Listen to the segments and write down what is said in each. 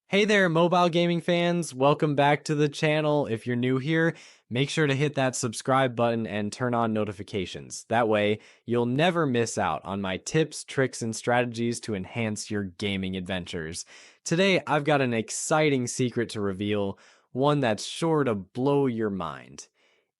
Hey there, mobile gaming fans. Welcome back to the channel. If you're new here, make sure to hit that subscribe button and turn on notifications. That way, you'll never miss out on my tips, tricks, and strategies to enhance your gaming adventures. Today, I've got an exciting secret to reveal, one that's sure to blow your mind.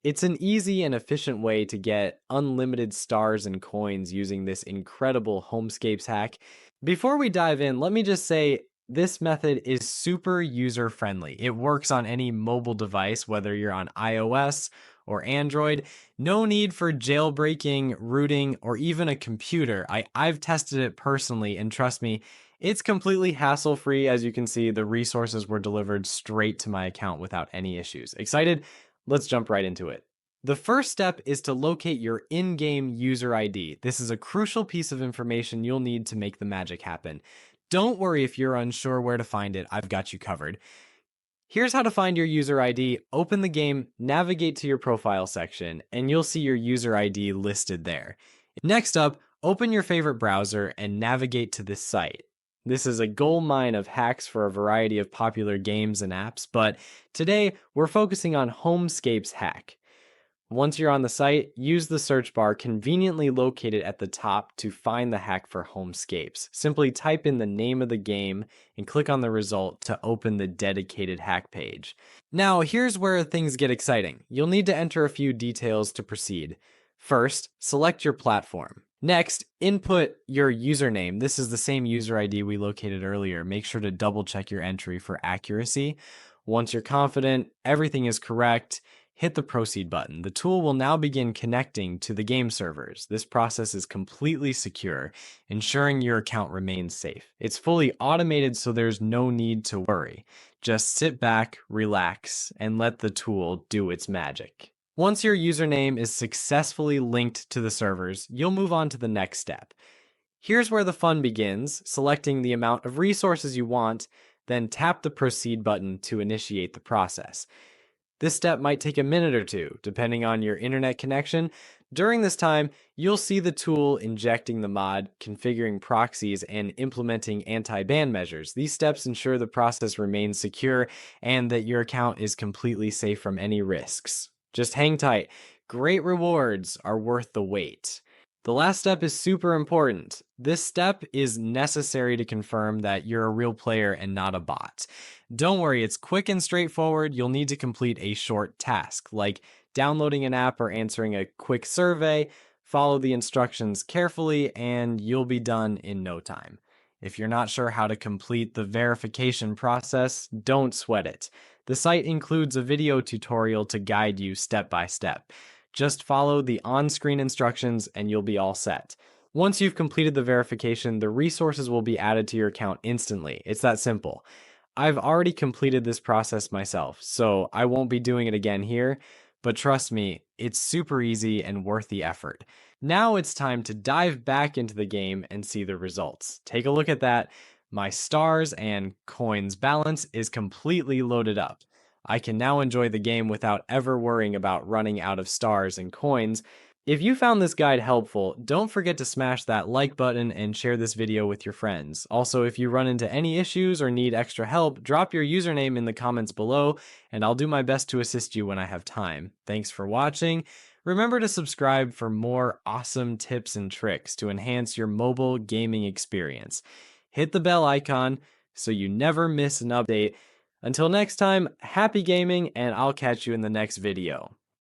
It's an easy and efficient way to get unlimited stars and coins using this incredible Homescapes hack. Before we dive in, let me just say this method is super user friendly. It works on any mobile device, whether you're on iOS or Android. No need for jailbreaking, rooting, or even a computer. I've tested it personally, and trust me, it's completely hassle free. As you can see, the resources were delivered straight to my account without any issues. Excited? Let's jump right into it. The first step is to locate your in-game user ID. This is a crucial piece of information you'll need to make the magic happen. Don't worry if you're unsure where to find it, I've got you covered. Here's how to find your user ID. Open the game, navigate to your profile section, and you'll see your user ID listed there. Next up, open your favorite browser and navigate to this site. This is a gold mine of hacks for a variety of popular games and apps, but today we're focusing on Homescapes hack. Once you're on the site, use the search bar conveniently located at the top to find the hack for Homescapes. Simply type in the name of the game and click on the result to open the dedicated hack page. Now, here's where things get exciting. You'll need to enter a few details to proceed. First, select your platform. Next, input your username. This is the same user ID we located earlier. Make sure to double check your entry for accuracy. Once you're confident everything is correct, hit the proceed button. The tool will now begin connecting to the game servers. This process is completely secure, ensuring your account remains safe. It's fully automated, so there's no need to worry. Just sit back, relax, and let the tool do its magic. Once your username is successfully linked to the servers, you'll move on to the next step. Here's where the fun begins, selecting the amount of resources you want, then tap the proceed button to initiate the process. This step might take a minute or two, depending on your internet connection. During this time, you'll see the tool injecting the mod, configuring proxies, and implementing anti-ban measures. These steps ensure the process remains secure and that your account is completely safe from any risks. Just hang tight. Great rewards are worth the wait. The last step is super important. This step is necessary to confirm that you're a real player and not a bot. Don't worry, it's quick and straightforward. You'll need to complete a short task, like downloading an app or answering a quick survey. Follow the instructions carefully, and you'll be done in no time. If you're not sure how to complete the verification process, don't sweat it. The site includes a video tutorial to guide you step by step. Just follow the on-screen instructions and you'll be all set. Once you've completed the verification, the resources will be added to your account instantly. It's that simple. I've already completed this process myself, so I won't be doing it again here, but trust me, it's super easy and worth the effort. Now it's time to dive back into the game and see the results. Take a look at that. My stars and coins balance is completely loaded up. I can now enjoy the game without ever worrying about running out of stars and coins. If you found this guide helpful, don't forget to smash that like button and share this video with your friends. Also, if you run into any issues or need extra help, drop your username in the comments below, and I'll do my best to assist you when I have time. Thanks for watching. Remember to subscribe for more awesome tips and tricks to enhance your mobile gaming experience. Hit the bell icon so you never miss an update. Until next time, happy gaming, and I'll catch you in the next video.